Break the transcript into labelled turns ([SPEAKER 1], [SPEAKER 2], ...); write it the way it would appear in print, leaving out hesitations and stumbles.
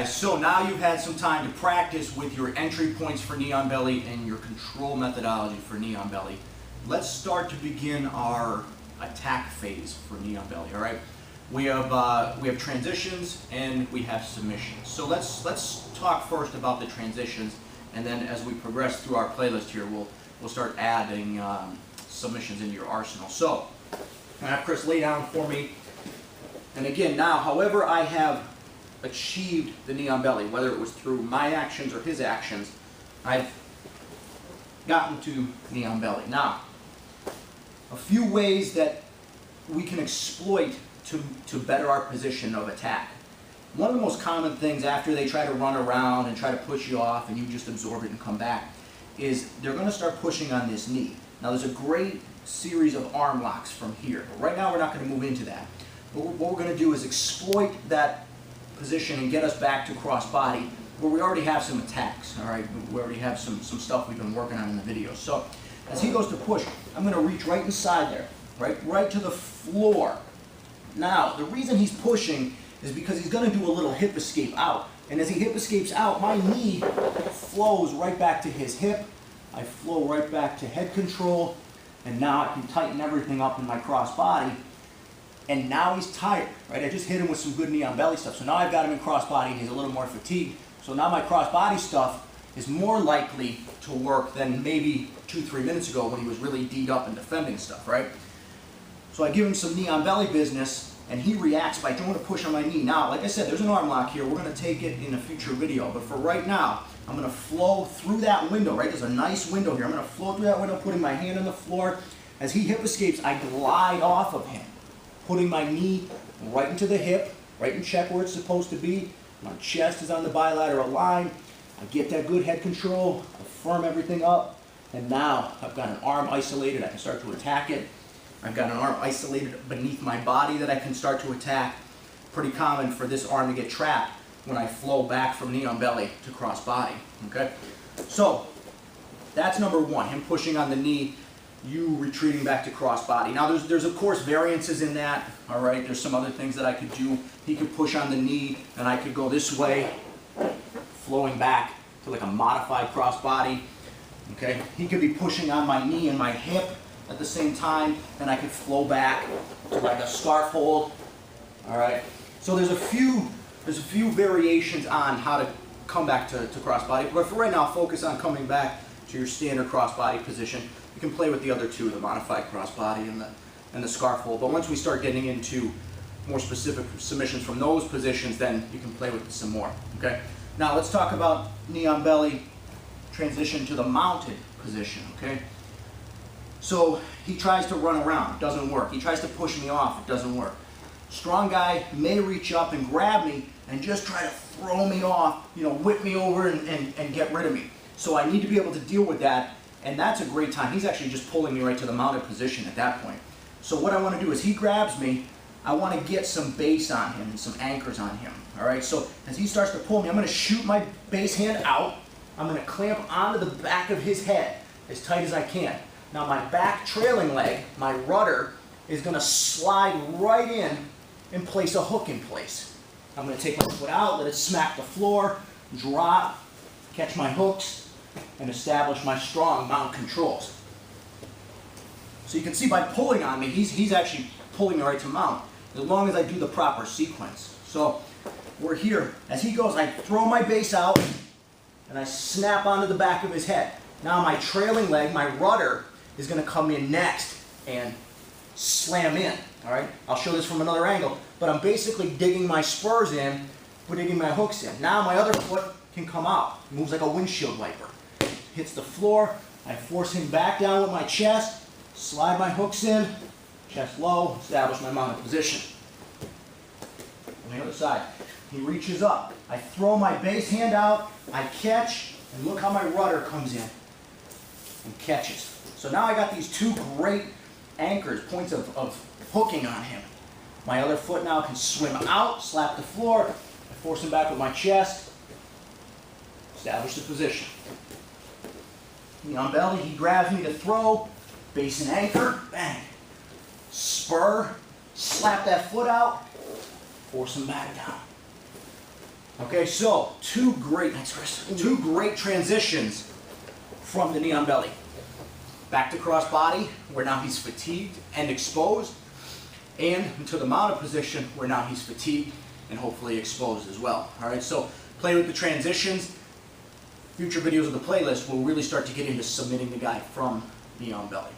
[SPEAKER 1] guys, so now you've had some time to practice with your entry points for knee on belly and your control methodology for knee on belly. Let's start to begin our attack phase for knee on belly, all right? We have transitions and we have submissions. So let's talk first about the transitions, and then as we progress through our playlist here, we'll start adding submissions into your arsenal. So I'm gonna have Chris lay down for me. And again, now, however I have achieved the knee on belly, whether it was through my actions or his actions, I've gotten to knee on belly. Now, a few ways that we can exploit to better our position of attack. One of the most common things after they try to run around and try to push you off and you just absorb it and come back is they're going to start pushing on this knee. Now there's a great series of arm locks from here, but right now we're not going to move into that. But what we're going to do is exploit that position and get us back to cross body where we already have some attacks, all right? We already have some stuff we've been working on in the video. So as he goes to push, I'm going to reach right inside there, right to the floor. Now, the reason he's pushing is because he's going to do a little hip escape out. And as he hip escapes out, my knee flows right back to his hip. I flow right back to head control. And now I can tighten everything up in my cross body. And now he's tired, right? I just hit him with some good knee on belly stuff. So now I've got him in cross body and he's a little more fatigued. So now my cross body stuff is more likely to work than maybe 2-3 minutes ago when he was really D'd up and defending stuff, right? So I give him some knee on belly business, and he reacts by doing a push on my knee. Now, like I said, there's an arm lock here. We're going to take it in a future video. But for right now, I'm going to flow through that window, right? There's a nice window here. I'm going to flow through that window, putting my hand on the floor. As he hip escapes, I glide off of him, putting my knee right into the hip, right in check where it's supposed to be. My chest is on the bilateral line. I get that good head control, I firm everything up, and now I've got an arm isolated. I can start to attack it. I've got an arm isolated beneath my body that I can start to attack. Pretty common for this arm to get trapped when I flow back from knee on belly to cross body, okay? So that's number one, him pushing on the knee, you retreating back to cross body. Now there's of course variances in that, all right? There's some other things that I could do. He could push on the knee and I could go this way, flowing back to like a modified cross body, okay? He could be pushing on my knee and my hip at the same time, and I could flow back to like a scarf hold, all right? So there's a few variations on how to come back to cross body, but for right now, focus on coming back to your standard cross body position. You can play with the other two, the modified cross body and the scarf hold, but once we start getting into more specific submissions from those positions, then you can play with it some more, okay? Now let's talk about knee on belly, transition to the mounted position, okay? So he tries to run around, it doesn't work. He tries to push me off, it doesn't work. Strong guy may reach up and grab me and just try to throw me off, you know, whip me over and get rid of me. So I need to be able to deal with that, and that's a great time. He's actually just pulling me right to the mounted position at that point. So what I want to do is he grabs me, I want to get some base on him and some anchors on him, all right? So as he starts to pull me, I'm going to shoot my base hand out. I'm going to clamp onto the back of his head as tight as I can. Now my back trailing leg, my rudder, is going to slide right in and place a hook in place. I'm going to take my foot out, let it smack the floor, drop, catch my hooks, and establish my strong mount controls. So you can see by pulling on me, he's actually pulling me right to mount, as long as I do the proper sequence. So we're here. As he goes, I throw my base out, and I snap onto the back of his head. Now my trailing leg, my rudder, is going to come in next and slam in, all right? I'll show this from another angle, but I'm basically digging my spurs in, digging my hooks in. Now my other foot can come out. It moves like a windshield wiper. Hits the floor, I force him back down with my chest, slide my hooks in, chest low, establish my mounted position. On the other side, he reaches up. I throw my base hand out, I catch, and look how my rudder comes in and catches. So now I got these two great anchors, points of hooking on him. My other foot now can swim out, slap the floor, I force him back with my chest, establish the position. Knee on belly, he grabs me to throw, base and anchor, bang. Spur, slap that foot out, force him back down. Okay, so two great transitions from the knee on belly. Back to cross body, where now he's fatigued and exposed, and into the mounted position, where now he's fatigued and hopefully exposed as well. All right, so play with the transitions. Future videos of the playlist will really start to get into submitting the guy from knee on belly.